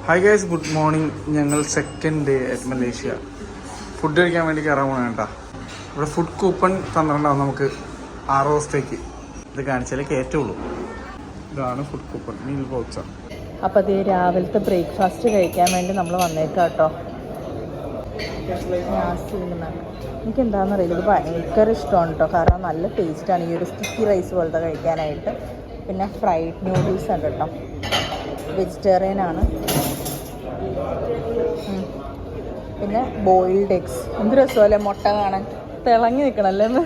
Hi guys, good morning. ഞങ്ങൾ second day at Malaysia. Food കഴിക്കാൻ വേണ്ടി കയറാൻ പോകണം കേട്ടോ. ഇവിടെ ഫുഡ് കൂപ്പൺ തന്നിട്ടുണ്ടാവും നമുക്ക് 6 ദിവസത്തേക്ക്. ഇത് കാണിച്ചാലേ കയറ്റുള്ളൂ. ഇതാണ് ഫുഡ് കൂപ്പൺ, മീൽ വൗച്ചർ. അപ്പോൾ അത് രാവിലത്തെ ബ്രേക്ക്ഫാസ്റ്റ് കഴിക്കാൻ വേണ്ടി നമ്മൾ വന്നേക്കാം കേട്ടോ. എനിക്ക് എന്താണെന്നറിയില്ല, ഇത് ഭയങ്കര ഇഷ്ടമാണ് കേട്ടോ. കാരണം നല്ല ടേസ്റ്റാണ് ഈ ഒരു സ്റ്റിക്കി റൈസ് പോലത്തെ കഴിക്കാനായിട്ട്. പിന്നെ ഫ്രൈഡ് നൂഡിൽസ് ഉണ്ട് കേട്ടോ. വെജിറ്റേറിയൻ ആണ്. പിന്നെ ബോയിൽഡ് എഗ്സ്. എന്ത് രസമല്ലേ മുട്ട കാണാൻ, തിളങ്ങി നിൽക്കണല്ലേ എന്ന്.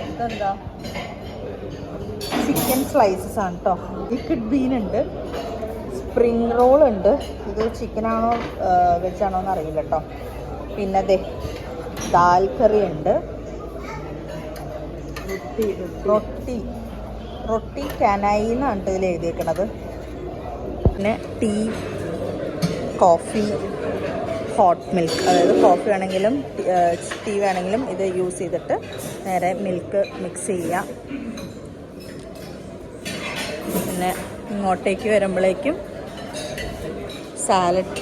ഇതെന്താ, ചിക്കൻ സ്ലൈസസ് ആണ് കേട്ടോ. ലിക്വിഡ് ബീൻ ഉണ്ട്, സ്പ്രിങ് റോൾ ഉണ്ട്. ഇത് ചിക്കനാണോ വെജാണോ എന്ന് അറിയില്ല കേട്ടോ. പിന്നെ ദാൽ കറി ഉണ്ട്. റൊട്ടി കാനായി എന്നാണ് ഇതിൽ എഴുതിയേക്കണത്. പിന്നെ ടീ, കോഫി, ഹോട്ട് മിൽക്ക്. അതായത് കോഫി വേണമെങ്കിലും ടീ വേണമെങ്കിലും ഇത് യൂസ് ചെയ്തിട്ട് നേരെ മിൽക്ക് മിക്സ് ചെയ്യാം. പിന്നെ ഇങ്ങോട്ടേക്ക് വരുമ്പോഴേക്കും സാലഡ്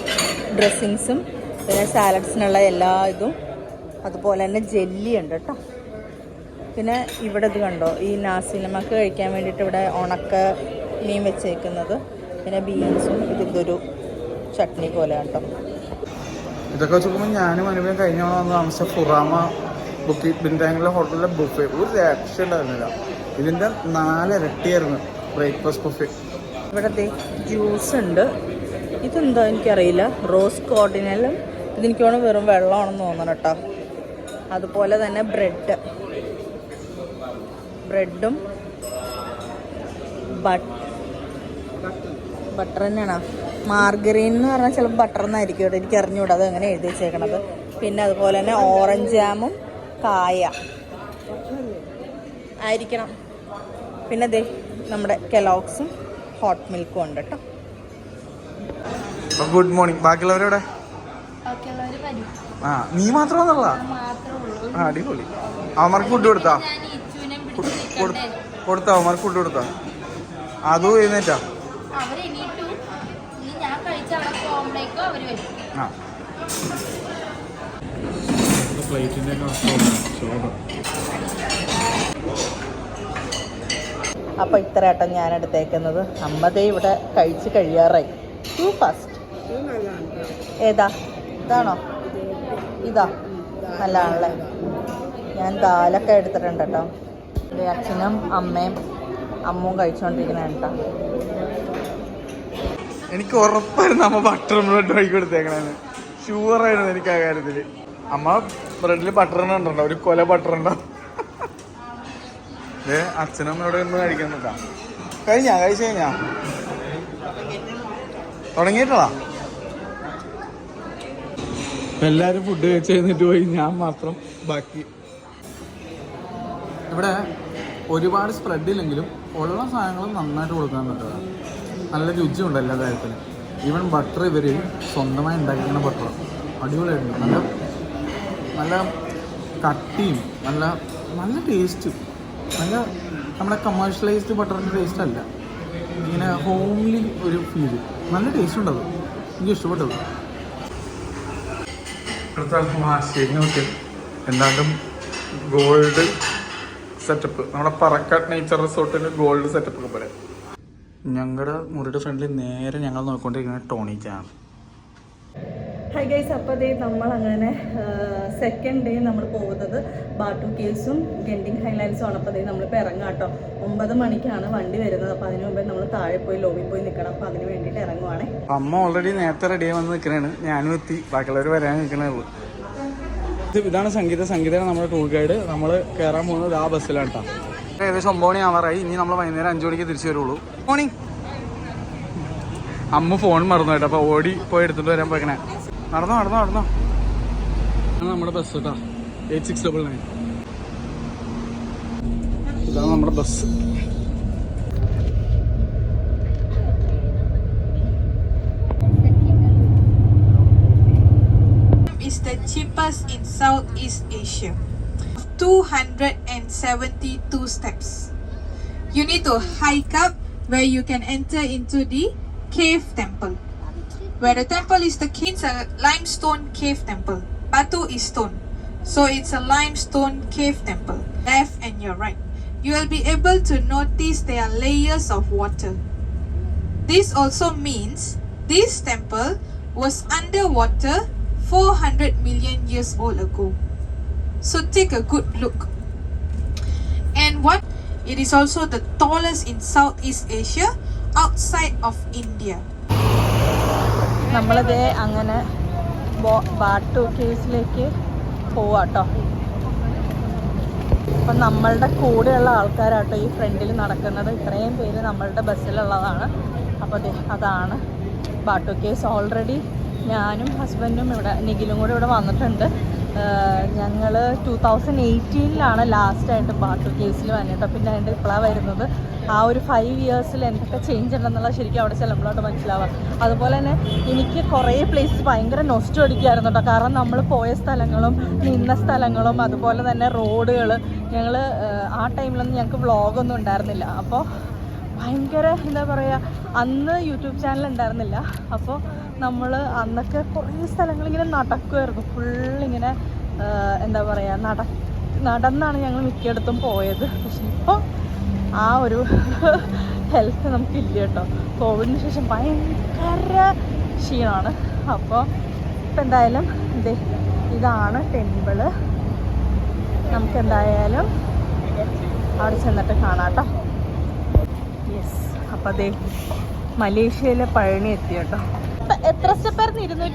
ഡ്രസ്സിങ്സും പിന്നെ സാലഡ്സിനുള്ള എല്ലാ ഇതും, അതുപോലെ തന്നെ ജെല്ലി ഉണ്ട് കേട്ടോ. പിന്നെ ഇവിടെ ഇത് കണ്ടോ, ഈ നാസി നമക്ക് കഴിക്കാൻ വേണ്ടിയിട്ട് ഇവിടെ ഉണക്ക മീൻ വെച്ചേക്കുന്നത്. പിന്നെ ബീൻസും ഇതൊരു ചട്നി പോലെ കേട്ടോ. ഇതൊക്കെ വെച്ചോക്കുമ്പോൾ ഞാനും അനുഭവം കഴിഞ്ഞ വന്ന് താമസിച്ച ഫുറാമ ബിന്ദാങ്ങിലെ ഹോട്ടലിലെ ബുഫേ ഒരു രക്ഷ ഉണ്ടായിരുന്നില്ല. ഇതിൻ്റെ 4 ഇരട്ടിയായിരുന്നു ബ്രേക്ക്ഫാസ്റ്റ് ബുഫേ. ഇവിടെ ജ്യൂസ് ഉണ്ട്. ഇതെന്തോ എനിക്കറിയില്ല, റോസ് കോർഡിനലും. ഇതെനിക്ക് വേണം വെറും വെള്ളമാണെന്ന് തോന്നണം കേട്ടോ. അതുപോലെ തന്നെ ബ്രെഡും ബട്ടർ തന്നെയാണോ, മാർഗരീൻ എന്ന് പറഞ്ഞാൽ ചിലപ്പോൾ ബട്ടർ എന്നായിരിക്കും ഇവിടെ, എനിക്ക് അറിഞ്ഞൂടാ അത് എങ്ങനെ എഴുതി വെച്ചേക്കണത്. പിന്നെ അതുപോലെ തന്നെ ഓറഞ്ച് ജാമും കായ ആയിരിക്കണം. പിന്നെ നമ്മുടെ കെലോഗ്സും ഹോട്ട് മിൽക്കും ഉണ്ട് കേട്ടോ. Good morning. ബാക്കിയുള്ളവരെവിടെ? നീ മാത്രമാണല്ല? അടിപൊളി. അവന്മാർക്ക് ഫുഡ് കൊടുത്താ അവന്മാർക്ക് ഫുഡ് കൊടുത്താ? അതും എഴുന്നേറ്റാ? അപ്പോൾ ഇത്ര ഏട്ടൻ ഞാൻ എടുത്തേക്കുന്നത്. അമ്മതേ ഇവിടെ കഴിച്ച് കഴിയാറായി. Too fast. ഏതാ, ഇതാണോ? ഇതാ നല്ലതാണല്ലേ. ഞാൻ ദാലൊക്കെ എടുത്തിട്ടുണ്ട് കേട്ടോ. അച്ഛനും അമ്മും കഴിച്ചുകൊണ്ടിരിക്കുന്ന കേട്ടോ. എനിക്ക് ഉറപ്പായിരുന്നു അമ്മ ബട്ടർ ബ്രെഡ് വഴി കൊടുത്തേക്കണേന്ന്. ഷുവറായിരുന്നു എനിക്ക് ആ കാര്യത്തിൽ. അമ്മ ബ്രെഡിൽ ബട്ടർ ഉണ്ടോ, ഒരു കൊല ബട്ടർ ഉണ്ടോ. അച്ഛനും ഇവിടെ ഒന്ന് കഴിക്കാൻ നിൽക്കാം. കഴിച്ചു കഴിഞ്ഞാ തുടങ്ങിയിട്ടാ. എല്ലാവരും ഫുഡ് കഴിച്ച് കഴിഞ്ഞിട്ട് പോയി, ഞാൻ മാത്രം ബാക്കി. ഇവിടെ ഒരുപാട് സ്പ്രെഡ് ഇല്ലെങ്കിലും ഉള്ള സാധനങ്ങളും നന്നായിട്ട് കൊടുക്കാൻ പറ്റുക. നല്ല രുചിയുണ്ട് എല്ലാ കാര്യത്തിലും. ഈവൻ ബട്ടർ ഇവർ സ്വന്തമായി ഉണ്ടാക്കിക്കുന്ന ബട്ടർ അടിപൊളിയായിട്ടുണ്ട്. നല്ല കട്ടിയും നല്ല ടേസ്റ്റും. നമ്മുടെ കമേഴ്ഷ്യലൈസ്ഡ് ബട്ടറിൻ്റെ ടേസ്റ്റ് അല്ല, ഇങ്ങനെ ഹോംലി ഒരു ഫീല്. നല്ല ടേസ്റ്റ് ഉണ്ടത്, എനിക്ക് ഇഷ്ടപ്പെട്ടത്. ശരി, നോക്കി എന്താണ്ടും ഗോൾഡ് സെറ്റപ്പ്, നമ്മുടെ പറക്കാട്ട് നേച്ചർ റിസോർട്ടിന് ഗോൾഡ് സെറ്റപ്പ് ഒക്കെ പോലെ. ഞങ്ങളുടെ മുറിയുടെ ഫ്രണ്ടിൽ നേരെ ഞങ്ങൾ നോക്കിക്കൊണ്ടിരിക്കുന്നത് ടോണി ജാം. ഹൈ ഗൈസ്, അപ്പോൾ നമ്മളങ്ങനെ സെക്കൻഡ് ഡേ നമ്മൾ പോകുന്നത് ബാട്ടു കേവ്സും ഗെൻഡിങ് ഹൈലാൻഡ്സും ആണ്. അപ്പോൾ നമ്മളിപ്പോൾ ഇറങ്ങാം കേട്ടോ. 9 മണിക്കാണ് വണ്ടി വരുന്നത്. അപ്പോൾ അതിന് മുമ്പേ നമ്മൾ താഴെ പോയി ലോബിയിൽ പോയി നിൽക്കണം. അപ്പോൾ അതിന് വേണ്ടിയിട്ട് ഇറങ്ങുവാണേ. അമ്മ ഓൾറെഡി നേരത്തെ റെഡിയായി വന്ന് നിൽക്കണേണ്, ഞാനും എത്തി, ബാക്കിയുള്ളവർ വരാൻ നിൽക്കണേ ഉള്ളൂ. ഇതാണ് സംഗീതമാണ് നമ്മുടെ ടൂർ ഗൈഡ്. നമ്മൾ കയറാൻ പോകുന്നത് ആ ബസ്സിലാണ് കേട്ടോ. ഏകദേശം 9 മണി ആവാറായി. ഇനി നമ്മൾ വൈകുന്നേരം 5 മണിക്ക് തിരിച്ചു വരുള്ളൂ. മോർണിംഗ്. അമ്മ ഫോൺ മറന്നു കേട്ടോ, അപ്പോൾ ഓടി പോയി എടുത്തിട്ട് വരാൻ പോയിക്കണേ. നടന്നോ. നമ്മുടെ ബസ് കേട്ടോ, 8699. ഇതാണ് നമ്മുടെ bus. Is the cheapest in Southeast Asia. 272 steps. you need to hike up where you can enter into the cave temple. Where the temple is it's a limestone cave temple. Batu is stone. So it's a limestone cave temple. Left and your right. You will be able to notice there are layers of water. This also means this temple was underwater 400 million years old ago. So take a good look. And what? It is also the tallest in Southeast Asia outside of India. നമ്മളിതേ അങ്ങനെ ബാട്ടു കേസിലേക്ക് പോവാട്ടോ. അപ്പം നമ്മളുടെ കൂടെയുള്ള ആൾക്കാരാട്ടോ ഈ ഫ്രണ്ടിൽ നടക്കുന്നത്. ഇത്രയും പേര് നമ്മളുടെ ബസ്സിലുള്ളതാണ്. അപ്പോൾ അതെ അതാണ് ബാട്ടു കേസ്. ഓൾറെഡി ഞാനും ഹസ്ബൻഡും ഇവിടെ നിഖിലും കൂടെ ഇവിടെ വന്നിട്ടുണ്ട്. ഞങ്ങൾ 2018 ലാസ്റ്റായിട്ട് ബാട്ടു കേസിൽ വന്നിട്ടോ. പിന്നെ അതിൻ്റെ ഇപ്പോഴാണ് വരുന്നത്. ആ ഒരു 5 ഇയേഴ്സിൽ എന്തൊക്കെ ചേഞ്ച് ഉണ്ടെന്നുള്ളത് ശരിക്കും അവിടെ ചെല്ലുമ്പോഴോട്ട് മനസ്സിലാവാം. അതുപോലെ തന്നെ എനിക്ക് കുറേ പ്ലേസസ് ഭയങ്കര നൊസ്റ്റു അടിക്കുമായിരുന്നു കേട്ടോ. കാരണം നമ്മൾ പോയ സ്ഥലങ്ങളും നിന്ന സ്ഥലങ്ങളും അതുപോലെ തന്നെ റോഡുകൾ. ഞങ്ങൾ ആ ടൈമിലൊന്നും ഞങ്ങൾക്ക് വ്ളോഗൊന്നും ഉണ്ടായിരുന്നില്ല. അപ്പോൾ ഭയങ്കര എന്താ പറയുക, അന്ന് യൂട്യൂബ് ചാനൽ ഉണ്ടായിരുന്നില്ല. അപ്പോൾ നമ്മൾ അന്നൊക്കെ കുറേ സ്ഥലങ്ങളിങ്ങനെ നടക്കുമായിരുന്നു. ഫുള്ളിങ്ങനെ എന്താ പറയുക നടന്നാണ് ഞങ്ങൾ മിക്കയിടത്തും പോയത്. പക്ഷെ ഇപ്പോൾ ആ ഒരു ഹെൽത്ത് നമുക്കില്ല കേട്ടോ. കോവിഡിന് ശേഷം ഭയങ്കര ക്ഷീണമാണ്. അപ്പോൾ ഇപ്പം എന്തായാലും ഇതാണ് ടെമ്പിള്. നമുക്കെന്തായാലും അവിടെ ചെന്നിട്ട് കാണാം കേട്ടോ. യെസ്, അപ്പം മലേഷ്യയിലെ പഴനി എത്തി കേട്ടോ. എത്ര സ്റ്റെപ്പായിരുന്നു?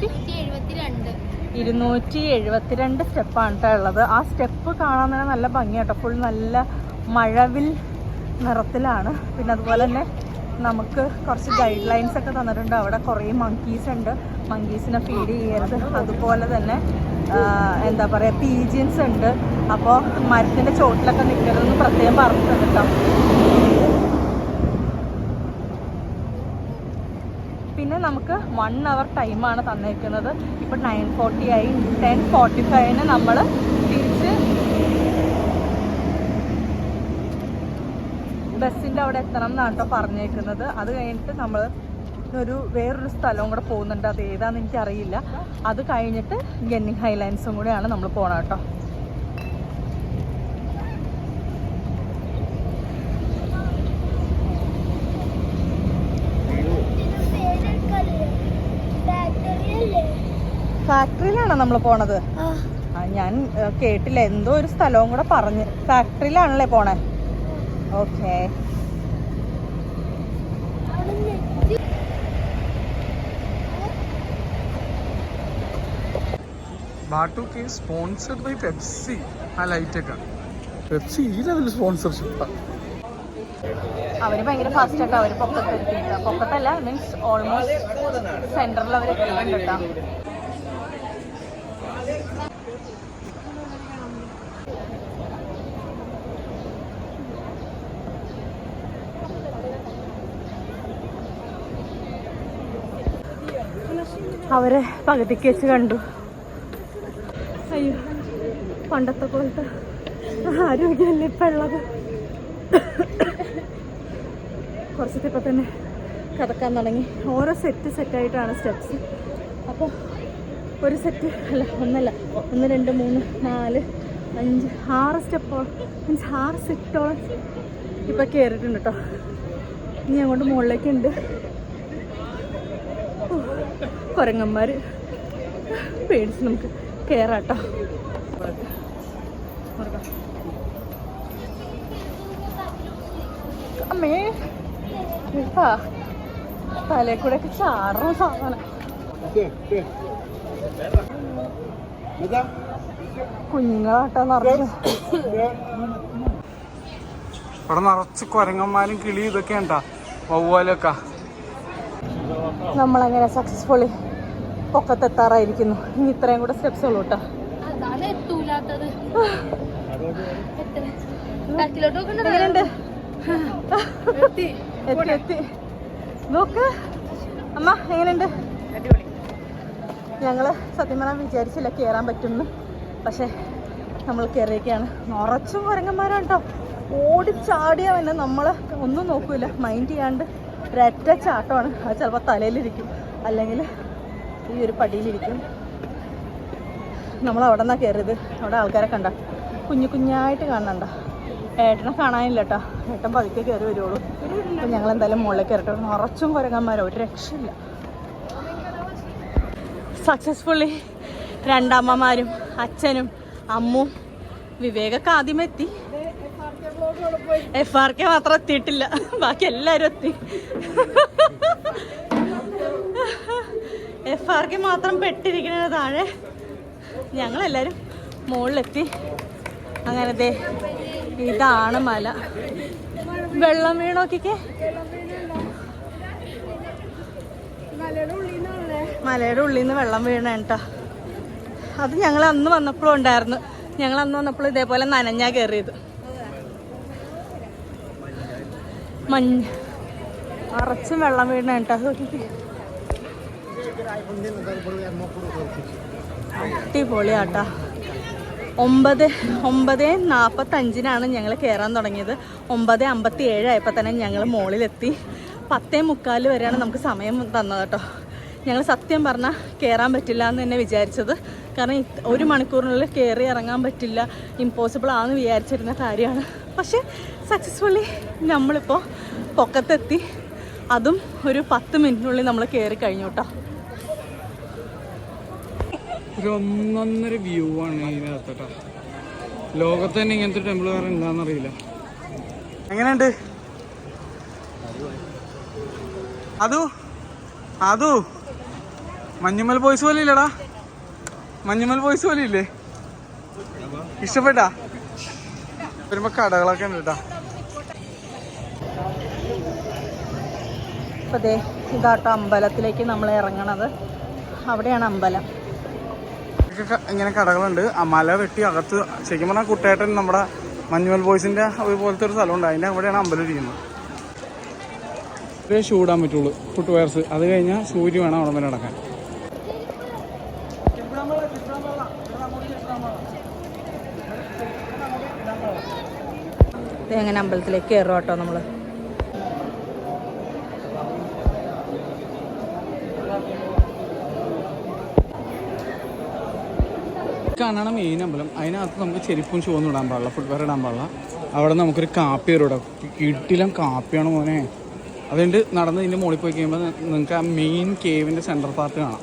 272 സ്റ്റെപ്പാണ് കേട്ടോ ഉള്ളത്. ആ സ്റ്റെപ്പ് കാണാൻ തന്നെ നല്ല ഭംഗിയാട്ടോ. ഫുൾ നല്ല മഴവിൽ നിറത്തിലാണ്. പിന്നെ അതുപോലെ തന്നെ നമുക്ക് കുറച്ച് ഗൈഡ് ലൈൻസ് ഒക്കെ തന്നിട്ടുണ്ട്. അവിടെ കുറേ മങ്കീസ് ഉണ്ട്. മങ്കീസിനെ ഫീഡ് ചെയ്യരുത്. അതുപോലെ തന്നെ എന്താ പറയുക, പീജിയൻസ് ഉണ്ട്. അപ്പോൾ മരത്തിൻ്റെ ചോട്ടിലൊക്കെ നിൽക്കരുതെന്ന് പ്രത്യേകം പറഞ്ഞിട്ടുണ്ട് കേട്ടോ. പിന്നെ നമുക്ക് 1 hour ടൈമാണ് തന്നേക്കുന്നത്. ഇപ്പോൾ 9:40 ആയി. 10:45 നമ്മൾ തിരിച്ച് ബസ്സിൻ്റെ അവിടെ എത്തണം എന്നാണ് കേട്ടോ പറഞ്ഞേക്കുന്നത്. അത് കഴിഞ്ഞിട്ട് നമ്മൾ വേറൊരു സ്ഥലവും കൂടെ പോകുന്നുണ്ട്. അത് ഏതാണെന്ന് എനിക്കറിയില്ല. അത് കഴിഞ്ഞിട്ട് ഗെന്നിങ് ഹൈലൻഡ്സും കൂടെയാണ് നമ്മൾ പോകണം കേട്ടോ. ഫാക്ടറിയിലാണോ നമ്മൾ പോണത്? ഞാൻ കേട്ടില്ല. എന്തോ ഒരു സ്ഥലവും കൂടെ പറഞ്ഞ്. ഫാക്ടറിയിലാണല്ലേ പോണേ? ഓക്കെ. ബാട്ടു കേസ് സ്പോൺസർഡ് ബൈ പെപ്സി. ആ ലൈറ്റൊക്കെ പെപ്സി ഈ ലെവൽ സ്പോൺസർഷിപ്പാണ്. അവർ ഭയങ്കര ഫാസ്റ്റ് ആട്ടോ. അവർ പൊക്കത്തെത്തിയിട്ടാ. പൊക്കത്തല്ല, മീൻസ് ഓൾമോസ്റ്റ് സെൻറ്ററിൽ അവർ എത്തിയിട്ടുണ്ട് കേട്ടോ. അവരെ പകുതിക്ക് വെച്ച് കണ്ടു. അയ്യോ, പണ്ടത്തെ പോലത്തെ ആരോഗ്യമല്ല ഇപ്പം ഉള്ളത്. കുറച്ചൊക്കെ തന്നെ കിടക്കാൻ തുടങ്ങി. ഓരോ സെറ്റായിട്ടാണ് സ്റ്റെപ്സ്. അപ്പോൾ ഒരു സെറ്റ് അല്ല, 1 2 3 4 5 6 സ്റ്റെപ്പോളം, മീൻസ് 6 സെറ്റോളം ഇപ്പം കയറിയിട്ടുണ്ട് കേട്ടോ. ഇനി അങ്ങോട്ട് മുകളിലേക്കുണ്ട്. കുരങ്ങന്മാർ പേടിച്ച് നമുക്ക് കയറാട്ടോ. അമ്മേ തലേ കൂടെ ഒക്കെ ചാറുന്ന സാധനം. കുഞ്ഞുങ്ങളാട്ടോ നിറച്ച്. ഇവിടെ നിറച്ച് കുരങ്ങന്മാരും കിളി ഇതൊക്കെ ഉണ്ടാ, വവ്വാലൊക്കെ. നമ്മളങ്ങനെ സക്സസ്ഫുള്ളി പൊക്കത്തെത്താറായിരിക്കുന്നു. ഇനി ഇത്രയും കൂടെ സ്റ്റെപ്സ് ഉള്ളൂ കേട്ടോ. എങ്ങനെയുണ്ട്? എത്തി നോക്ക് അമ്മ, എങ്ങനെയുണ്ട്? ഞങ്ങൾ സത്യം പറഞ്ഞാൽ വിചാരിച്ചില്ല കയറാൻ പറ്റുമെന്ന്. പക്ഷേ നമ്മൾ കയറിയൊക്കെയാണ്. നിറച്ചും കുരങ്ങന്മാരാണ് കേട്ടോ. ഓടിച്ചാടിയ പിന്നെ നമ്മളെ ഒന്നും നോക്കൂല, മൈൻഡ് ചെയ്യാണ്ട് ഒരൊറ്റ ചാട്ടമാണ്. അത് ചിലപ്പോൾ തലയിലിരിക്കും, അല്ലെങ്കിൽ ഈ ഒരു പടിയിലിരിക്കും. നമ്മൾ അവിടെ നിന്നാണ് കയറിയത്. അവിടെ ആൾക്കാരെ കണ്ട കുഞ്ഞു കുഞ്ഞായിട്ട് കാണണ്ട. ഏട്ടനെ കാണാനില്ല കേട്ടോ, ഏട്ടൻ പതുക്കെ കയറി വരുള്ളൂ. അപ്പം ഞങ്ങൾ എന്തായാലും മുകളിലേക്ക് കയറട്ടെ. നിറച്ചും കുരങ്ങന്മാരോ, ഒരു രക്ഷയില്ല. സക്സസ്ഫുള്ളി രണ്ടമ്മമാരും അച്ഛനും അമ്മും വിവേകൊക്കെ ആദ്യം എത്തി. FRK മാത്രം എത്തിയിട്ടില്ല, ബാക്കി എല്ലാവരും എത്തി. FRK മാത്രം പെട്ടിരിക്കുന്നത് താഴെ. ഞങ്ങളെല്ലാവരും മുകളിലെത്തി. അങ്ങനത്തെ ഇതാണ് മല. വെള്ളം വീണോക്കിക്കേ, മലയുടെ ഉള്ളിൽ നിന്ന് വെള്ളം വീണ കേട്ടോ. അത് ഞങ്ങൾ അന്ന് വന്നപ്പോഴും ഉണ്ടായിരുന്നു. ഞങ്ങൾ അന്ന് വന്നപ്പോൾ ഇതേപോലെ നനഞ്ഞാ കയറിയത്. മഞ്ഞ് അറച്ചും വെള്ളം വീണ കേട്ടോ. അടിപൊളിയാട്ടാ. 9:45 ഞങ്ങൾ കയറാൻ തുടങ്ങിയത്. 9:57 ആയപ്പോൾ തന്നെ ഞങ്ങൾ മുകളിലെത്തി. 10:45 വരെയാണ് നമുക്ക് സമയം തന്നത് കേട്ടോ. ഞങ്ങൾ സത്യം പറഞ്ഞാൽ കയറാൻ പറ്റില്ല എന്ന് തന്നെ വിചാരിച്ചത്. കാരണം 1 മണിക്കൂറിനുള്ളിൽ കയറി ഇറങ്ങാൻ പറ്റില്ല, ഇമ്പോസിബിൾ ആണെന്ന് വിചാരിച്ചിരുന്ന കാര്യമാണ്. പക്ഷേ സക്സസ്ഫുള്ളി നമ്മളിപ്പോൾ പൊക്കത്തെത്തി. അതും ഒരു 10 മിനിറ്റിനുള്ളിൽ നമ്മൾ കയറി കഴിഞ്ഞു കേട്ടോ. ഒരു ഒന്നൊന്നര വ്യൂ ആണ് ഇതിനകത്ത് കേട്ടോ. ലോകത്ത് തന്നെ ഇങ്ങനത്തെ ടെമ്പിൾ വേറെ എന്താണെന്നറിയില്ല. എങ്ങനെയുണ്ട് അതോ മഞ്ഞുമൽ ബോയ്സ് പോലെ ഇല്ലടാ, മഞ്ഞുമൽ ബോയ്സ് പോലെ ഇല്ലേ? ഇഷ്ടപ്പെട്ടാ? വരുമ്പോ കടകളൊക്കെ ഉണ്ട് കേട്ടാ. അപ്പോൾ ദേ ഇതാട്ടോ അമ്പലത്തിലേക്ക് നമ്മൾ ഇറങ്ങണത്. അവിടെയാണ് അമ്പലം. ഇങ്ങനെ കടകളുണ്ട്. ആ മല വെട്ടി അകത്ത് ശരിക്കും പറഞ്ഞാൽ കുട്ടേട്ടൻ നമ്മുടെ മഞ്ഞുമൽ ബോയ്സിന്റെ പോലത്തെ ഒരു സ്ഥലമുണ്ട്, അതിൻ്റെ അവിടെയാണ് അമ്പലം ഇരിക്കുന്നത്. ഷൂ ഇടാൻ പറ്റുള്ളൂ, ഫുട് വെയർസ്. അത് കഴിഞ്ഞാൽ സൂര്യ വേണം അവിടെ വരെ നടക്കാൻ. എങ്ങനെ അമ്പലത്തിലേക്ക് കയറും കേട്ടോ നമ്മൾ. കാണാണ് മെയിൻ അമ്പലം. അതിനകത്ത് നമുക്ക് ചെരുപ്പും ഷൂ ഒന്നും ഇടാൻ പാടില്ല, ഫുട്വെയർ ഇടാൻ പാടില്ല. അവിടെ നമുക്കൊരു കാപ്പി വരും, കിട്ടിലും കാപ്പിയാണ് മോനെ. അതുകൊണ്ട് നടന്ന് ഇതിൻ്റെ മുകളിൽ പോയി കഴിയുമ്പോൾ നിങ്ങൾക്ക് ആ മെയിൻ കേവിൻ്റെ സെൻട്രൽ പാർട്ട് കാണാം.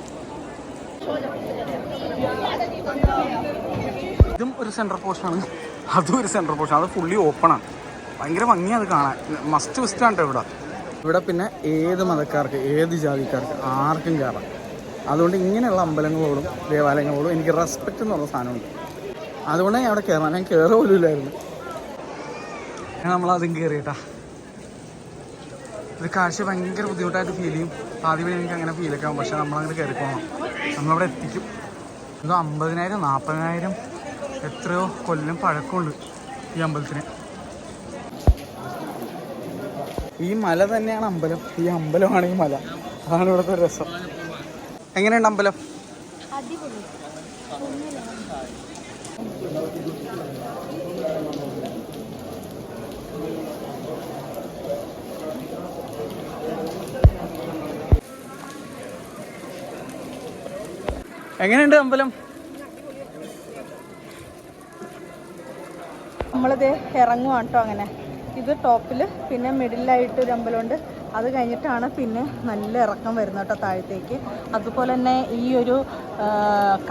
ഇതും ഒരു സെൻട്രൽ പോർഷനാണ്, അതും ഒരു സെൻട്രൽ പോർഷൻ. അത് ഫുള്ളി ഓപ്പണാണ്, ഭയങ്കര ഭംഗിയാണ് അത് കാണാൻ. മസ്റ്റ് വിസിറ്റാണ് കേട്ടോ ഇവിടെ. പിന്നെ ഏത് മതക്കാർക്ക് ഏത് ജാതിക്കാർക്ക് ആർക്കും കയറാം. അതുകൊണ്ട് ഇങ്ങനെയുള്ള അമ്പലങ്ങളോടും ദേവാലയങ്ങളോടും എനിക്ക് റെസ്പെക്റ്റ് എന്ന് പറഞ്ഞ സാധനമുണ്ട്. അതുകൊണ്ടാണ് ഞാൻ അവിടെ കയറാൻ. ഞാൻ കയറുക പോലും ഇല്ലായിരുന്നു, നമ്മളതും കയറിയിട്ടാ. ഇത് കാഴ്ച ഭയങ്കര ബുദ്ധിമുട്ടായിട്ട് ഫീൽ ചെയ്യും. ആദ്യമേ എനിക്ക് അങ്ങനെ ഫീലൊക്കെ ആകും. പക്ഷെ നമ്മളങ്ങനെ കയറിപ്പോകണം, നമ്മളവിടെ എത്തിക്കും. ഇത് 50,000 40,000 എത്രയോ കൊല്ലം പഴക്കമുണ്ട് ഈ അമ്പലത്തിന്. ഈ മല തന്നെയാണ് അമ്പലം, ഈ അമ്പലമാണ് ഈ മല. അതാണ് ഇവിടുത്തെ രസം. എങ്ങനെയുണ്ട് അമ്പലം? എങ്ങനെയുണ്ട് അമ്പലം? നമ്മളിത് ഇറങ്ങുവാണ് കേട്ടോ. അങ്ങനെ ഇത് ടോപ്പിൽ, പിന്നെ മിഡിലായിട്ട് ഒരു അമ്പലമുണ്ട്. അത് കഴിഞ്ഞിട്ടാണ് പിന്നെ നല്ല ഇറക്കം വരുന്നത് കേട്ടോ താഴത്തേക്ക്. അതുപോലെ തന്നെ ഈ ഒരു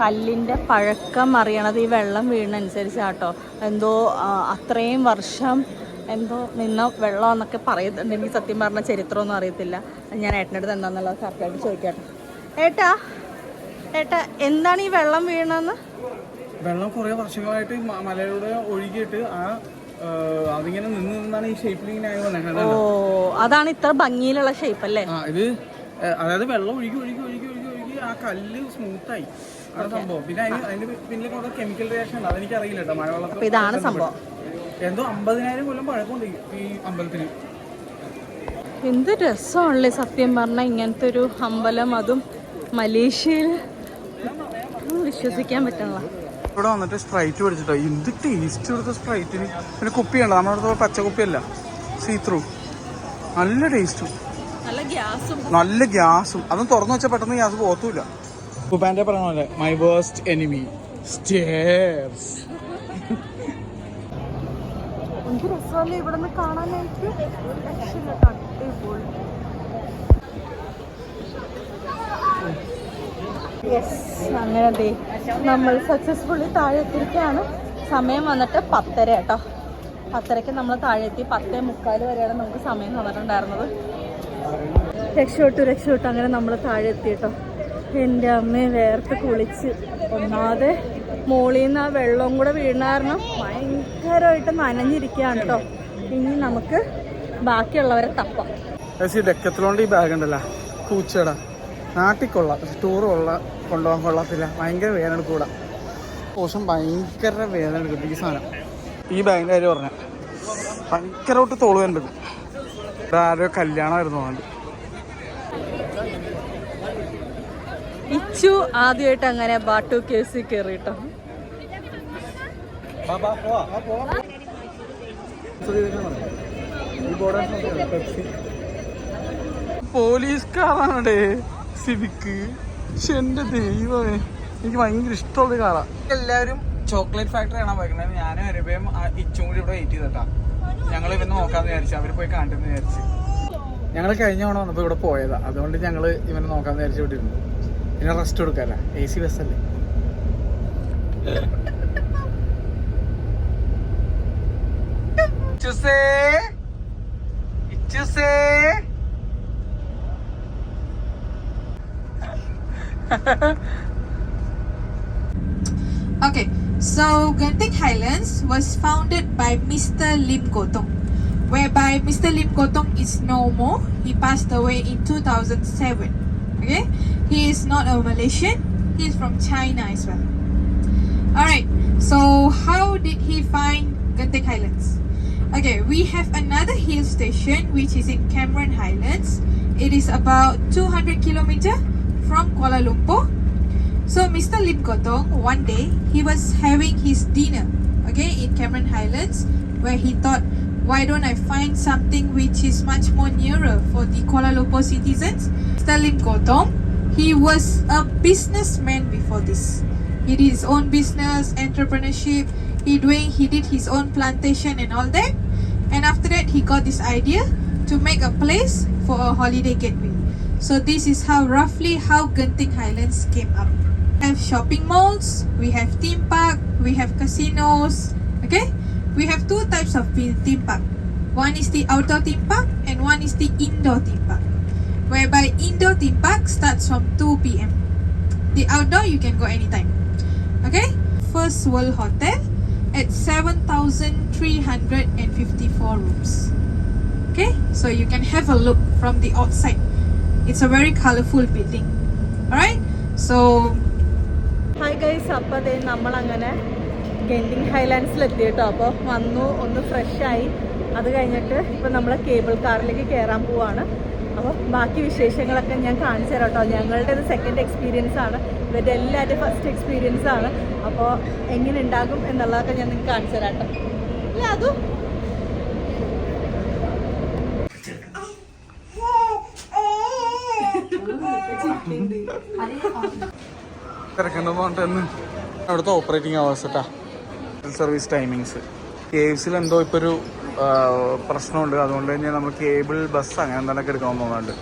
കല്ലിൻ്റെ പഴക്കം അറിയണത് ഈ വെള്ളം വീണനുസരിച്ചാട്ടോ. എന്തോ അത്രയും വർഷം എന്തോ നിന്ന വെള്ളം എന്നൊക്കെ പറയുന്നുണ്ട്. എനിക്ക് സത്യം പറഞ്ഞ ചരിത്രമൊന്നും അറിയത്തില്ല. ഞാൻ ഏട്ടൻ്റെ അടുത്ത് എന്താണെന്നുള്ളത് കറക്റ്റായിട്ട് ചോദിക്കാട്ടോ. ഏട്ടാ എന്താണ് ഈ വെള്ളം വീണെന്ന്? വെള്ളം കുറേ വർഷങ്ങളായിട്ട് മലയിലൂടെ ഒഴുകിയിട്ട് അതിങ്ങനെ നിന്നാണ് ഈ ഷേപ്പിൽ ഇങ്ങനെ ആയി വന്നത്. ഓ, അതാണ് ഇത്ര ഭംഗിയിലുള്ള ഷേപ്പ് അല്ലേ? ഇത് അതായത് വെള്ളം ഒഴുകി ഒഴുകി ഒഴുകി ഒഴുകി ഒഴുകി ആ കല്ല് സ്മൂത്തായി ആണ് സംഭവം. പിന്നെ അതിന് പിന്നിൽ കുറെ കെമിക്കൽ റിയാക്ഷൻ ഉണ്ട്, അതെനിക്ക് അറിയില്ല കേട്ടോ. മഴവെള്ളത്തിൽ ഇതാണ് സംഭവം. എന്തോ 50,000 കൊല്ലം പഴക്കമുണ്ട് ഈ അമ്പലത്തിന്. എന്ത് രസമാണല്ലേ സത്യം പറഞ്ഞാൽ ഇങ്ങനത്തെ ഒരു അമ്പലം, അതും മലേഷ്യയിൽ. വിശ്വസിക്കാൻ പറ്റണല്ലോ. ഇവിടെ വന്നിട്ട് സ്പ്രൈറ്റ് മേടിച്ചിട്ടോ. എന്ത് ടേസ്റ്റ് കൊടുത്ത സ്പ്രൈറ്റിന്. പിന്നെ കുപ്പിയുണ്ട്, നമ്മുടെ അടുത്ത് പച്ച കുപ്പിയല്ല, സീ ത്രൂ. നല്ല ടേസ്റ്റും നല്ല ഗ്യാസും. അതും തുറന്നു വെച്ചാൽ പെട്ടെന്ന് ഗ്യാസ് പോകത്തുമില്ല. കുപ്പാൻ്റെ പറഞ്ഞ പോലെ മൈ വേസ്റ്റ് എനിമി സ്റ്റേഴ്സ്. എന്ത് രസമല്ലേ ഇവിടെ നിന്ന് കാണാനായിട്ട്. യെസ്, അങ്ങനെ അതെ നമ്മൾ സക്സസ്ഫുള്ളി താഴെ എത്തിയിരിക്കുകയാണ്. സമയം വന്നിട്ട് 10:30 കേട്ടോ. 10:30 നമ്മൾ താഴെ എത്തി. 10:45 വരെയാണ് നമുക്ക് സമയം തന്നിട്ടുണ്ടായിരുന്നത്. രക്ഷപ്പെട്ടു. അങ്ങനെ നമ്മൾ താഴെ എത്തി കേട്ടോ. എൻ്റെ അമ്മയെ വേർത്ത് കുളിച്ച്, ഒന്നാമത് മോളിൽ നിന്ന് ആ വെള്ളവും കൂടെ വീണ കാരണം ഭയങ്കരമായിട്ട് നനഞ്ഞിരിക്കുകയാണ് കേട്ടോ. ഇനി നമുക്ക് ബാക്കിയുള്ളവരെ തപ്പാം. ഡെക്കത്തിലോണ്ട് ഈ ബാഗ് ഉണ്ടല്ലോ, കൂച്ചട നാട്ടിൽ കൊള്ളാം, ടൂർ കൊണ്ടുപോകാൻ കൊള്ളത്തില്ല. ഭയങ്കര വേദന കൂടാ. പോഷം ഭയങ്കര വേദന എടുക്കും ഈ സാധനം. ഈ ബാഗിൻ്റെ കാര്യം പറഞ്ഞാൽ ഭയങ്കരമായിട്ട് തോള് വേണ്ടത്. ഇവിടെ ആരോ കല്യാണമായിരുന്നു. അതുകൊണ്ട് ഇച്ചു ആദ്യമായിട്ട് അങ്ങനെ ബാട്ടു കേസ് കയറിട്ടോ. പോലീസുകാരാണേ സിവിക്ക്. പക്ഷെ എൻ്റെ ദൈവമേ, എനിക്ക് ഭയങ്കര ഇഷ്ടമുള്ള കാറാ. എല്ലാവരും ചോക്ലേറ്റ് ഫാക്ടറി കാണാൻ പോയിക്കുന്നത്. ഞാനും അരുപയും ഇച്ചും കൂടി ഇവിടെ വെയിറ്റ് ചെയ്തിട്ടാ. ഞങ്ങൾ ഇവന്ന് നോക്കാന്ന് വിചാരിച്ചു, അവർ പോയി കാണ്ടെന്ന് വിചാരിച്ചു. ഞങ്ങൾ കഴിഞ്ഞ തവണ വന്നപ്പോൾ ഇവിടെ പോയതാ, അതുകൊണ്ട് ഞങ്ങൾ ഇവനെ നോക്കാന്ന് വിചാരിച്ചു വിട്ടിരുന്നു. പിന്നെ റെസ്റ്റ് കൊടുക്കാല്ല, AC ബസ്സല്ലേ. Okay, so Genting Highlands was founded by Mr. Lim Gotong, whereby Mr. Lim Gotong is no more. He passed away in 2007. Okay, he is not a Malaysian. He is from China as well. Alright, so how did he find Genting Highlands? Okay, we have another hill station which is in Cameron Highlands. It is about 200 kilometers from Kuala Lumpur. So Mr. Lim Gotong, one day he was having his dinner, okay, in Cameron Highlands, where he thought, why don't I find something which is much more nearer for the Kuala Lumpur citizens? Mr. Lim Gotong, he was a businessman before this. He did his own business, entrepreneurship. He did his own plantation and all that. And after that, he got this idea to make a place for a holiday getaway. So this is roughly how Genting Highlands came up. We have shopping malls, we have theme park, we have casinos. Okay, we have two types of theme park. One is the outdoor theme park and one is the indoor theme park. Whereby indoor theme park starts from 2 p.m. The outdoor you can go anytime. Okay, First World Hotel at 7,354 rooms. Okay, so you can have a look from the outside. It's a very colorful building. Alright, so hi guys, അപ്പോൾ അതേ നമ്മളങ്ങനെ ഗെൻറ്റിംഗ് ഹൈലാൻഡ്സിലെത്തി കേട്ടോ. അപ്പോൾ വന്നു, ഒന്ന് ഫ്രഷായി. അത് കഴിഞ്ഞിട്ട് ഇപ്പോൾ നമ്മൾ കേബിൾ കാറിലേക്ക് കയറാൻ പോവാണ്. അപ്പോൾ ബാക്കി വിശേഷങ്ങളൊക്കെ ഞാൻ കാണിച്ചു തരാം കേട്ടോ. ഞങ്ങളുടെ ഇത് സെക്കൻഡ് എക്സ്പീരിയൻസ് ആണ്, ഇവരുടെ എല്ലാവരുടെയും ഫസ്റ്റ് എക്സ്പീരിയൻസ് ആണ്. അപ്പോൾ എങ്ങനെ ഉണ്ടാകും എന്നുള്ളതൊക്കെ ഞാൻ നിങ്ങൾക്ക് കാണിച്ചു തരാം കേട്ടോ. അല്ല അതും തിരക്കുണ്ടെന്ന് പറഞ്ഞിട്ട് അവിടുത്തെ ഓപ്പറേറ്റിംഗ് അവേഴ്സ് കേട്ടാ, സർവീസ് ടൈമിങ്സ്. കേവ്സിൽ എന്തോ ഇപ്പോൾ ഒരു പ്രശ്നമുണ്ട്, അതുകൊണ്ട് തന്നെ നമ്മൾ കേബിൾ ബസ് അങ്ങനെ എന്തെങ്കിലുമൊക്കെ എടുക്കണമെന്ന് തോന്നുന്നുണ്ട്.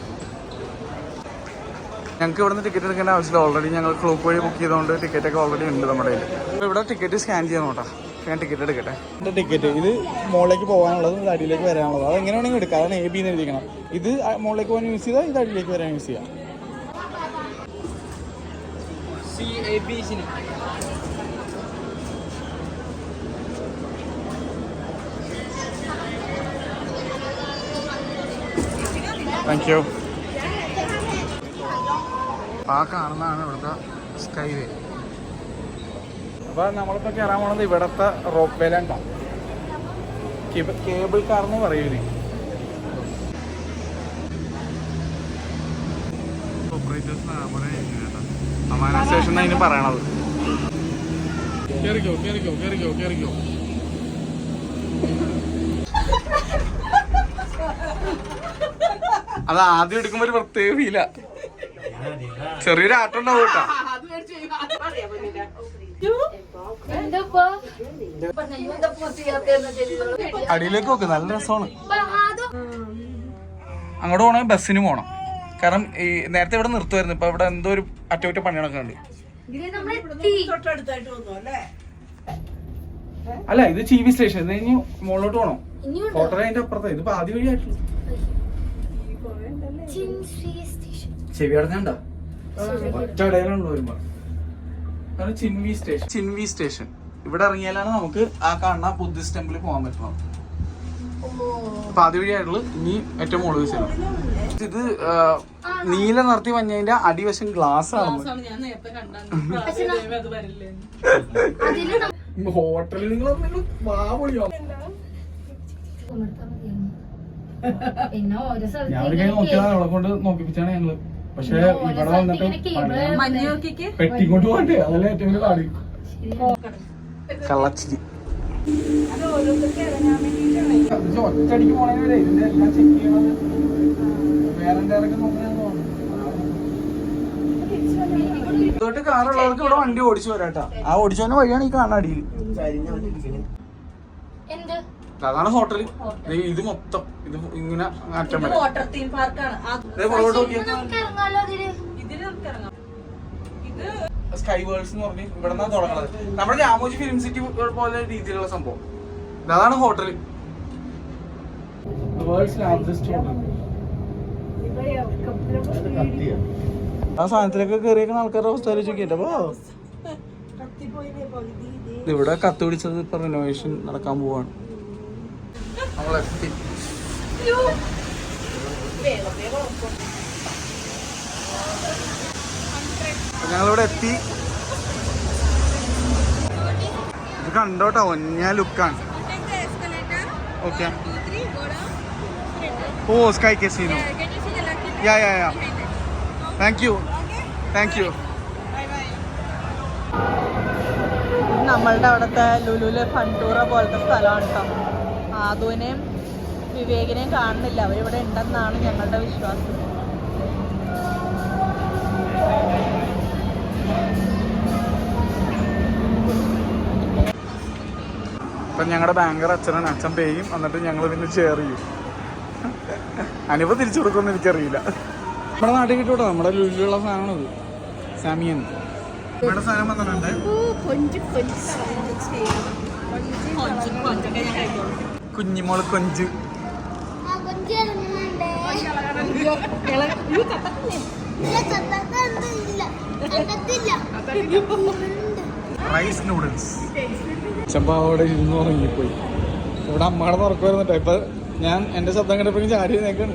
ഞങ്ങൾക്ക് ഇവിടെ നിന്ന് ടിക്കറ്റ് എടുക്കേണ്ട ആവശ്യമില്ല, ഓൾറെഡി ഞങ്ങൾ ക്ലോക്ക് വഴി ബുക്ക് ചെയ്തുകൊണ്ട് ടിക്കറ്റൊക്കെ ഓൾറെഡി ഉണ്ട് നമ്മുടെ കയ്യിൽ. അപ്പോൾ ഇവിടെ ടിക്കറ്റ് സ്കാൻ ചെയ്യണം കേട്ടോ. ഞാൻ ടിക്കറ്റ് എടുക്കട്ടെ. എൻ്റെ ടിക്കറ്റ് ഇത് മുകളിലേക്ക് പോകാനുള്ളതും ഇത് അടിയിലേക്ക് വരാനുള്ളതും, അത് എങ്ങനെ വേണമെങ്കിൽ എടുക്കാം. അതാണ് AB എന്ന് എഴുതിക്കണം. ഇത് മുകളിലേക്ക് പോകാൻ യൂസ് ചെയ്താൽ ഇത് അടിയിലേക്ക് വരാൻ യൂസ് ചെയ്യാം. Thank you. ആ കാണുന്നതാണ് ഇവിടുത്തെ സ്കൈ വേ. അപ്പോൾ നമ്മളിപ്പോൾ കയറാൻ പോകുന്നത് ഇവിടുത്തെ റോപ്പ് വേലുണ്ടാവും, കേബിൾ കാർ എന്ന് പറയുന്നത്. ഓപ്പറേറ്റേഴ്സ് അമാന സ്റ്റേഷൻ അതിന് പറയണത്. കേറിക്കോ കേറിക്കോ കേറിക്കോ കേറിക്കോ. അത് ആദ്യം എടുക്കുമ്പോ ഒരു പ്രത്യേക ഫീലാ. ചെറിയൊരു ആട്ടം ഉണ്ടാവും കേട്ടാ. അടിയിലേക്ക് നോക്ക്, നല്ല രസമാണ്. അങ്ങോട്ട് പോകണമെങ്കിൽ ബസ്സിന് പോകണം. കാരണം ഈ നേരത്തെ ഇവിടെ നിർത്തുമായിരുന്നു, ഇപ്പൊ ഇവിടെ എന്തോ ഒരു അറ്റകുറ്റ പണികളൊക്കെ ഉണ്ട്. അല്ല, ഇത് ചീവി സ്റ്റേഷൻ. ഇത് ഇനി മുകളിലോട്ട് പോകണം. ഹോട്ടൽ അതിന്റെ അപ്പുറത്തെ. ഇതിപ്പോ ആദ്യ വഴിയായിട്ടുള്ളൂ. ചെവി അടഞ്ഞാണ്ട ഒറ്റ ഇടയിലുണ്ടോ വരുമ്പോ ചിൻവി സ്റ്റേഷൻ. ചിൻവി സ്റ്റേഷൻ ഇവിടെ ഇറങ്ങിയാലാണ് നമുക്ക് ആ കാണുന്ന ബുദ്ധിസ്റ്റ് ടെമ്പിളിൽ പോകാൻ പറ്റണം. അപ്പൊ ആദ്യ വഴിയായിട്ടുള്ളു. ഇനി ഏറ്റവും മുകളിൽ വെച്ചാൽ ഇത് നീല നിറത്തി മഞ്ഞതിന്റെ അടിവശം ഗ്ലാസ് ആണ്. ഹോട്ടലിൽ നിങ്ങൾ ഞാൻ നോക്കിയതാണ്, അവളെ കൊണ്ട് നോക്കിപ്പിച്ചാണ് ഞങ്ങള്. പക്ഷെ ഇവിടെ വന്നിട്ട് പെട്ടിക്കൊണ്ട് പോകണ്ടേ, അതല്ലേ ഏറ്റവും വലിയ പാടി. കള്ളച്ചിരി ഒറ്റടിക്ക് പോണേ. ഇതിന്റെ എല്ലാം ചെക്ക് ചെയ്യണത് വേറെ ഇതോട്ട് കാറുള്ളവർക്ക് ഇവിടെ വണ്ടി ഓടിച്ചു വരാട്ടാ. ആ ഓടിച്ചോന്റെ വഴിയാണ് ഈ കാണാൻ അടിയിൽ. അതാണ് ഹോട്ടൽ. ഇത് മൊത്തം ഇത് ഇങ്ങനെ മാറ്റം സ്കൈ വേൾഡ്സ് എന്ന് പറഞ്ഞ് ഇവിടെ നിന്നാണ് തുടങ്ങുന്നത്. നമ്മുടെ രാമോജി ഫിലിം സിറ്റി പോലെ രീതിയിലുള്ള സംഭവം. അതാണ് ഹോട്ടൽ. ആ സാധനത്തിലൊക്കെ കയറിയേക്കുന്ന ആൾക്കാരുടെ അവസ്ഥ ചോദിക്കട്ടോ. ഇവിടെ കത്ത് പിടിച്ചത് ഇപ്പൊ റിനോവേഷൻ നടക്കാൻ പോവാണ്. നമ്മളെത്തി. ഞങ്ങളിവിടെ എത്തി. ഇത് കണ്ടോട്ടോ, ഒന്ന ലുക്കാണ്. ഓക്കെ. ഓ, sky casino. Yeah yeah yeah. Thank you. Thank you. നമ്മളുടെ അവിടുത്തെ ലുലുവിലെ ഫണ്ടൂറ പോലത്തെ സ്ഥലമാണ് കേട്ടോ. ആദുവിനെയും വിവേകിനെയും കാണുന്നില്ല. അവരിവിടെ ഉണ്ടെന്നാണ് ഞങ്ങളുടെ വിശ്വാസം. അപ്പം ഞങ്ങളുടെ ബാങ്കർ അച്ഛനാണ്. അച്ഛൻ പേയും, എന്നിട്ട് ഞങ്ങൾ പിന്നെ ഷെയർ ചെയ്യും. അനുഭവം തിരിച്ചു കൊടുക്കുമെന്ന് എനിക്കറിയില്ല. നമ്മുടെ നാട്ടിൽ കിട്ടൂട്ടോ, നമ്മുടെ ലുലിലുള്ള സാധനമാണത്. സാമിയൻ ഇവിടെ സാധനം വന്നിട്ടുണ്ട്. കുഞ്ഞിമോള് കൊഞ്ച്. Rice noodles. ചെമ്പാവോടെ ഇരുന്ന് ഉറങ്ങിപ്പോയി. ഇവിടെ അമ്മയുടെ തുറക്ക് വരുന്നുണ്ട്. ഇപ്പൊ ഞാൻ എന്റെ ശബ്ദം കേട്ടപ്പോ ചാടി നേക്കാണ്.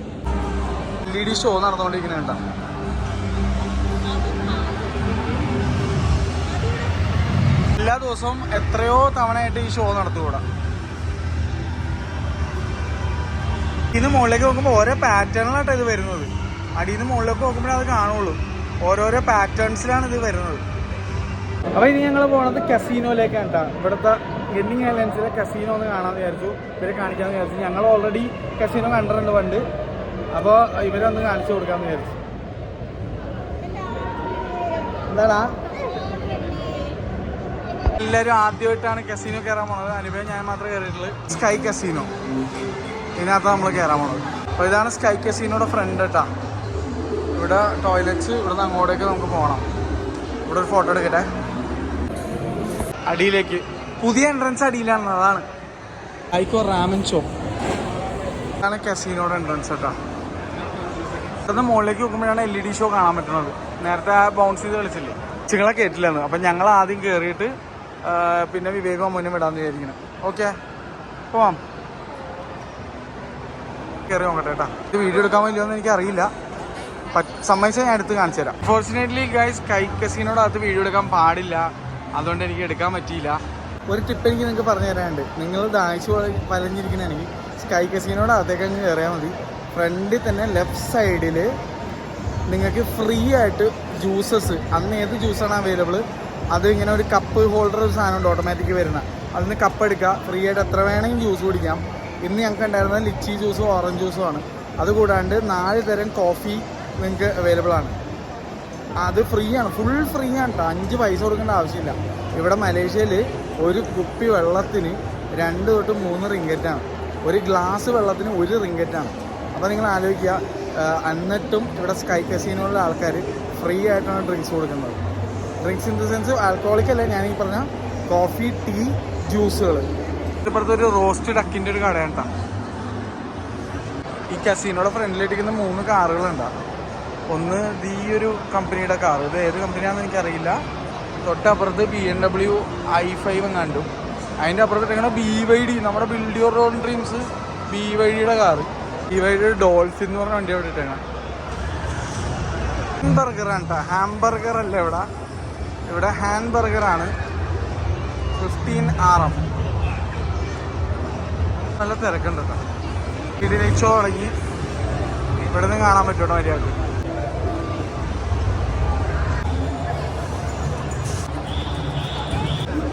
LED show നടന്നുകൊണ്ടിരിക്കുന്നുണ്ട. എല്ലാ ദിവസവും എത്രയോ തവണയായിട്ട് ഈ ഷോ നടത്തുകൂടാ. ഇന്ന് മുകളിലേക്ക് നോക്കുമ്പോൾ ഓരോ പാറ്റേണിലാട്ടോ ഇത് വരുന്നത്. അടിയിൽ നിന്ന് മുകളിലേക്ക് നോക്കുമ്പോഴേ അത് കാണുള്ളൂ. ഓരോരോ പാറ്റേൺസിലാണ് ഇത് വരുന്നത്. അപ്പോൾ ഇനി ഞങ്ങൾ പോണത് കസീനോയിലേക്കാണ് കേട്ടോ. ഇവിടുത്തെ ഗെന്നിങ് ഐലൻഡ്സിലെ കസീനോ ഒന്ന് കാണാമെന്ന് വിചാരിച്ചു. ഇവരെ കാണിക്കാമെന്ന് വിചാരിച്ചു. ഞങ്ങൾ ഓൾറെഡി കസീനോ കണ്ടിട്ടുണ്ട് പണ്ട്. അപ്പോൾ ഇവരൊന്ന് കാണിച്ചു കൊടുക്കാമെന്ന് വിചാരിച്ചു. എന്താടാ, എല്ലാവരും ആദ്യമായിട്ടാണ് കസീനോ കയറാൻ പോണത്. അനുഭവം ഞാൻ മാത്രമേ കയറിയിട്ടുള്ളൂ. സ്കൈ കസീനോ, ഇതിനകത്ത് നമ്മൾ കയറാൻ പോണത്. അപ്പോൾ ഇതാണ് സ്കൈ കസീനോയുടെ ഫ്രണ്ട് കേട്ടാ. ഇവിടെ ടോയ്ലറ്റ്സ്, ഇവിടുന്ന് അങ്ങോട്ടേക്ക് നമുക്ക് പോകണം. ഇവിടെ ഒരു ഫോട്ടോ എടുക്കട്ടെ. അടിയിലേക്ക് പുതിയ എൻട്രൻസ് അടിയിലാണ്. അതാണ് ഐക്കോ റാമൻ ഷോപ്പ്. ഇതാണ് കസീനോയുടെ എൻട്രൻസ് കേട്ടോ. ഇവിടുന്ന് മുകളിലേക്ക് നോക്കുമ്പോഴാണ് LED ഷോ കാണാൻ പറ്റുന്നത്. നേരത്തെ ആ ബൗൺസ് ചെയ്ത് കളിച്ചില്ലേ, ചിങ്ങളെ കേട്ടില്ലായിരുന്നു. അപ്പം ഞങ്ങൾ ആദ്യം കയറിയിട്ട് പിന്നെ വിവേകം മുന്നേ വിടാമെന്ന് വിചാരിക്കണം. ഓക്കെ, പോവാം. കയറി നോക്കട്ടെ കേട്ടോ. ഇത് വീഡിയോ എടുക്കാൻ പറ്റുമോയെന്ന് എനിക്കറിയില്ല. സമ്മതിച്ചാൽ ഞാൻ എടുത്ത് കാണിച്ചു തരാം. ഫോർച്ചുനേറ്റ്ലി ഗൈസ്, സ്കൈ കസീനോയുടെ അകത്ത് വീഡിയോ എടുക്കാൻ പാടില്ല. അതുകൊണ്ട് എനിക്ക് എടുക്കാൻ പറ്റിയില്ല. ഒരു ടിപ്പ് എനിക്ക് നിങ്ങൾക്ക് പറഞ്ഞു തരാനുണ്ട്. നിങ്ങൾ ദാഹിച്ച് വലഞ്ഞിരിക്കണമെങ്കിൽ സ്കൈ കസീനോയുടെ അകത്തേക്ക് അങ്ങ് കയറിയാൽ മതി. ഫ്രണ്ടിൽ തന്നെ ലെഫ്റ്റ് സൈഡിൽ നിങ്ങൾക്ക് ഫ്രീ ആയിട്ട് ജ്യൂസസ്, അന്ന് ഏത് ജ്യൂസാണ് അവൈലബിൾ അത് ഇങ്ങനെ ഒരു കപ്പ് ഹോൾഡർ ഒരു സാധനമുണ്ട് ഓട്ടോമാറ്റിക് വരുന്ന. അതിന് കപ്പ് എടുക്കുക, ഫ്രീ ആയിട്ട് എത്ര വേണമെങ്കിൽ ജ്യൂസ് കുടിക്കാം. ഇന്ന് ഞങ്ങൾക്ക് ഉണ്ടായിരുന്നത് ലിച്ചി ജ്യൂസും ഓറഞ്ച് ജ്യൂസും ആണ്. അതുകൂടാണ്ട് 4 തരം കോഫി നിങ്ങൾക്ക് അവൈലബിൾ ആണ്. അത് ഫ്രീ ആണ്, ഫുൾ ഫ്രീ ആണ് കേട്ടോ. 5 പൈസ കൊടുക്കേണ്ട ആവശ്യമില്ല. ഇവിടെ മലേഷ്യയിൽ ഒരു കുപ്പി വെള്ളത്തിന് 2 തൊട്ട് 3 റിങ്കറ്റാണ്. ഒരു ഗ്ലാസ് വെള്ളത്തിന് 1 റിങ്കറ്റാണ്. അപ്പോൾ നിങ്ങൾ ആലോചിക്കുക, എന്നിട്ടും ഇവിടെ സ്കൈ കസീനോയിലെ ആൾക്കാർ ഫ്രീ ആയിട്ടാണ് ഡ്രിങ്ക്സ് കൊടുക്കുന്നത്. Drinks in the sense alcoholic അല്ല, ഞാൻ ഈ പറഞ്ഞ കോഫി, ടീ, ജ്യൂസുകൾ. ഇപ്പോഴത്തെ ഒരു റോസ്റ്റ് ഡക്കിൻ്റെ ഒരു കടയാണ് കേട്ടോ. ഈ കസീനോയുടെ ഫ്രണ്ടിലിരിക്കുന്ന 3 കാറുകളുണ്ടാവും. ഒന്ന് ഈ ഒരു കമ്പനിയുടെ കാർ, ഇത് ഏത് കമ്പനിയാണെന്ന് എനിക്കറിയില്ല. തൊട്ടപ്പുറത്ത് BMW i5 കണ്ടു. അതിൻ്റെ അപ്പുറത്തിട്ടിങ്ങനെ BYD, നമ്മുടെ ബിൽഡ് യുവർ ഓൺ ഡ്രീംസ് BYDയുടെ കാറ്. BYD ഡോൾഫിൻ എന്ന് പറഞ്ഞ വണ്ടി അവിടെ ഇട്ടേക്കണം. ഹാംബർഗറാണ് കേട്ടോ, ഹാംബർഗർ അല്ല ഇവിടെ ഹാംബർഗറാണ്. 15 RM. നല്ല തിരക്കുണ്ട് കേട്ടോ. ഇതിനേച്ചോ തുടങ്ങി ഇവിടെ നിന്ന് കാണാൻ പറ്റും കേട്ടോ മര്യാദ.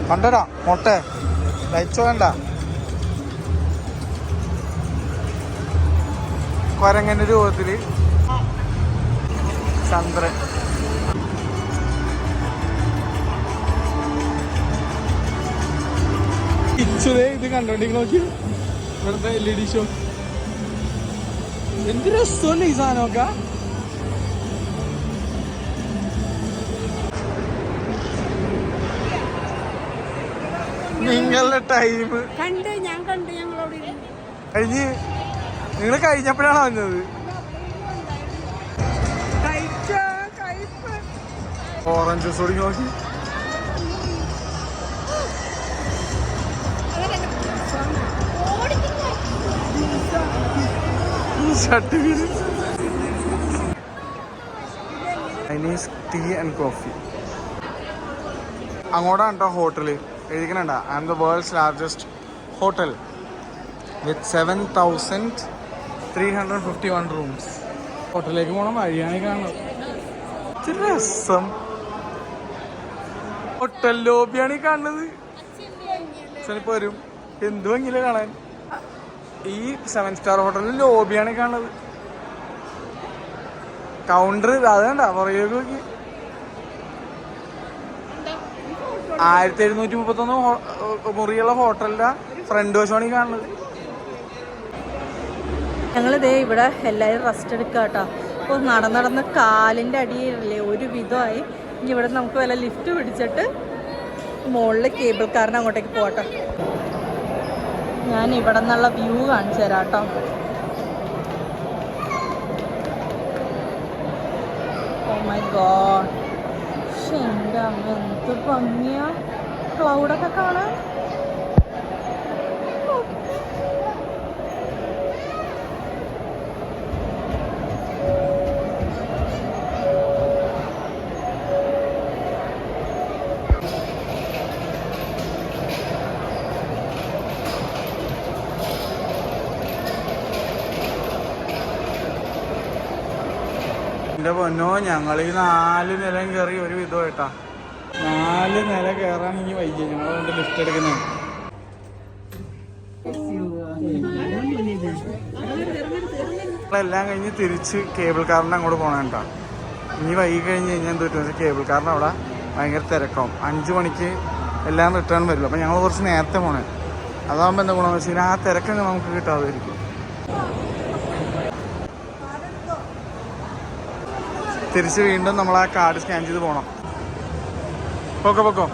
കണ്ടടാ മൊട്ട ലൈച്ചോ വേണ്ട. കൊരങ്ങൻ്റെ രൂപത്തില് ചന്ദ്രൻ. ഇച്ചതേ ഇത് കണ്ടോണ്ടിരിക്കും. നോക്കി ഇവിടുത്തെ LED ഷോ എന്ത് രസമല്ലേ ഈ സാധനമൊക്കെ. നിങ്ങളുടെ ടൈം കഴിഞ്ഞ് നിങ്ങൾ കഴിഞ്ഞപ്പോഴാണ് വന്നത്. ഓറഞ്ച് ജ്യൂസ് കൂടി നോക്കി. Chinese tea and coffee. അങ്ങോട്ടാണ് കേട്ടോ ഹോട്ടല് എഴുതിക്കണണ്ട. I am the world's largest hotel with 7,351 rooms. ഹോട്ടലിലേക്ക് പോകണം വഴിയാണ് കാണുന്നത്. രസം. ഹോട്ടൽ ലോബിയാണ് ഈ കാണുന്നത്. ചിലപ്പോ വരും എന്ത് ഭംഗിയില്ല കാണാൻ. ഈ 7 സ്റ്റാർ ഹോട്ടലിൽ ലോബിയാണ് കാണുന്നത്. കൗണ്ടർ അത് കണ്ട പുറകെ നോക്കി. 1731 മുറിയുള്ള ഹോട്ടലിന്റെ ഫ്രണ്ട് വശമാണ് ഈ കാണുന്നത്. ഞങ്ങളിതേ ഇവിടെ എല്ലാവരും റെസ്റ്റ് എടുക്കുക കേട്ടോ. അപ്പോൾ നടന്ന് കാലിൻ്റെ അടിയിലല്ലേ ഒരു വിധമായി. ഇനി ഇവിടെ നമുക്ക് വല്ല ലിഫ്റ്റ് പിടിച്ചിട്ട് മുകളിൽ കേബിൾ കാറിന് അങ്ങോട്ടേക്ക് പോകട്ടെ. ഞാൻ ഇവിടെ നിന്നുള്ള വ്യൂ കാണിച്ചു തരാം കേട്ടോ. ഓ മൈ ഗോഡ്, പക്ഷെ എൻ്റെ അമ്മ എന്ത് ഭംഗിയാ ക്ലൗഡൊക്കെ കാണാൻ. എൻ്റെ പൊന്നോ, ഞങ്ങൾ ഈ 4 നിലയും കയറി ഒരു വിധമായിട്ടാ. 4 നില കയറാൻ ഇനി വൈകി. ഞങ്ങളതുകൊണ്ട് ലിഫ്റ്റ് എടുക്കുന്നത്. ഞങ്ങളെല്ലാം കഴിഞ്ഞ് തിരിച്ച് കേബിൾ കാറിൻ്റെ അങ്ങോട്ട് പോകണേട്ടാ. ഇനി വൈകി കഴിഞ്ഞ് കഴിഞ്ഞാൽ എന്ത് പറ്റുമെന്ന് വെച്ചാൽ കേബിൾ കാറിന് അവിടെ ഭയങ്കര തിരക്കാവും. 5 മണിക്ക് എല്ലാം റിട്ടേൺ വരില്ല. അപ്പം ഞങ്ങൾ കുറച്ച് നേരത്തെ പോകണേ. അതാകുമ്പോൾ എന്താ ഗുണമെന്ന് വെച്ച് കഴിഞ്ഞാൽ ആ തിരക്കൊക്കെ നമുക്ക് കിട്ടാതായിരിക്കും. തിരിച്ച് വീണ്ടും നമ്മൾ ആ കാർഡ് സ്കാൻ ചെയ്ത് പോകണം. പൊക്കോ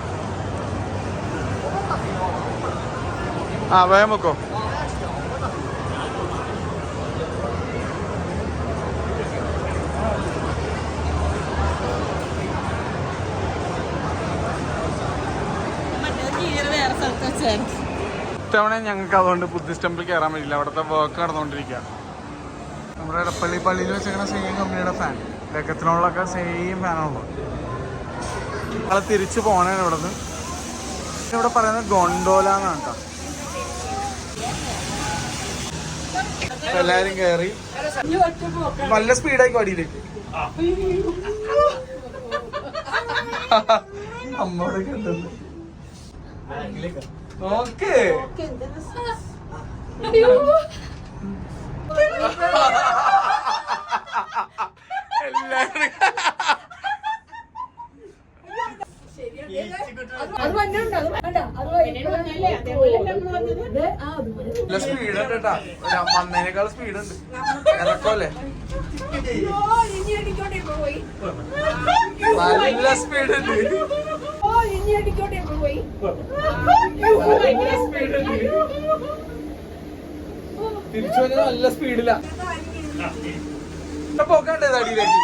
ആ വേഗം പൊക്കോ. ഇത്തവണ ഞങ്ങൾക്ക് അതുകൊണ്ട് ബുദ്ധിസ്റ്റ് ടെമ്പിൾ കയറാൻ പറ്റില്ല. അവിടുത്തെ വർക്ക് നടന്നുകൊണ്ടിരിക്കുക. നമ്മുടെ ഇടപ്പള്ളി പള്ളിയിൽ വെച്ചിരിക്കുന്ന സെയിം കമ്പനിയുടെ ഫാൻ, ഡെക്കത്തിനുള്ളൊക്കെ സെയിം ഫാനാണുള്ളത്. ഞങ്ങൾ തിരിച്ച് പോകണേണ് ഇവിടെ നിന്ന്. ഇവിടെ പറയുന്നത് ഗൊണ്ടോല എന്നാണ് കേട്ടോ. എല്ലാരും കയറി നല്ല സ്പീഡായിക്കോ അടിയിലേക്ക്. അമ്മോടൊക്കെ ഉണ്ടെന്ന് ഓക്കെ. സ്പീഡുണ്ട് കേട്ടാ, വന്നതിനേക്കാൾ സ്പീഡുണ്ട്. ഇറക്കോല്ലേ നല്ല സ്പീഡുണ്ട്. തിരിച്ചു വന്നത് നല്ല സ്പീഡിലാ. പോക്കണ്ടേ അടിയിലേക്ക്.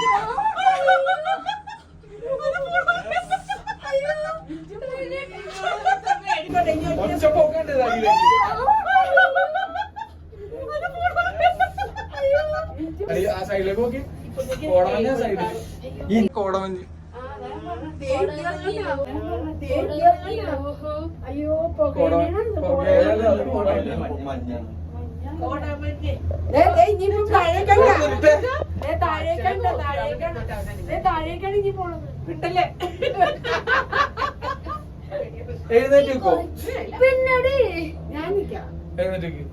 ഒറ്റ പോക്കണ്ടേ അടിയിലേക്ക്. ആ സൈഡിലേക്ക് നോക്കി. കോടമഞ്ഞ സൈഡ്. ഈ കോടമഞ്ഞ് എഴുന്നേറ്റോ എഴുന്നേറ്റേക്ക്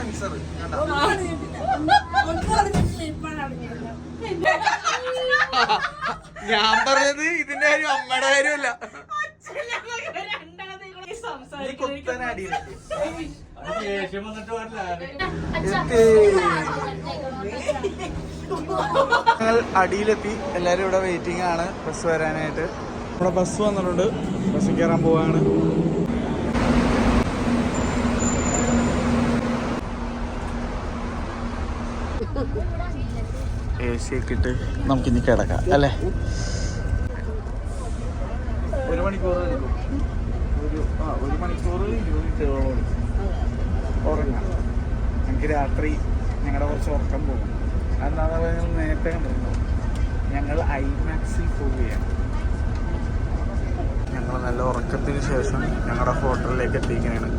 സെൻസർ. ഞാൻ പറഞ്ഞത് ഇതിന്റെ കാര്യം അമ്മയുടെ കാര്യമല്ല. ഞങ്ങൾ അടിയിലെത്തി. എല്ലാരും ഇവിടെ വെയിറ്റിംഗ് ആണ് ബസ് വരാനായിട്ട്. ഇവിടെ ബസ് വന്നിട്ടുണ്ട്, ബസ്സിൽ കയറാൻ പോവാണ്. AC ഒക്കെ ഇട്ട് നമുക്കിനി കിടക്കാം അല്ലേ. 1 മണിക്കൂർ എടുക്കും. 1 മണിക്കൂർ 20 മിനിറ്റോളം ഉറങ്ങാം. ഞങ്ങൾക്ക് രാത്രി ഞങ്ങളുടെ കുറച്ച് ഉറക്കം പോകും. അതെന്താണെന്ന് പറഞ്ഞാൽ നേരത്തെ കണ്ടിട്ടുണ്ടോ, ഞങ്ങൾ ഐമാക്സിൽ പോവുകയാണ്. ഞങ്ങൾ നല്ല ഉറക്കത്തിന് ശേഷം ഞങ്ങളുടെ ഹോട്ടലിലേക്ക് എത്തിക്കുകയാണ്.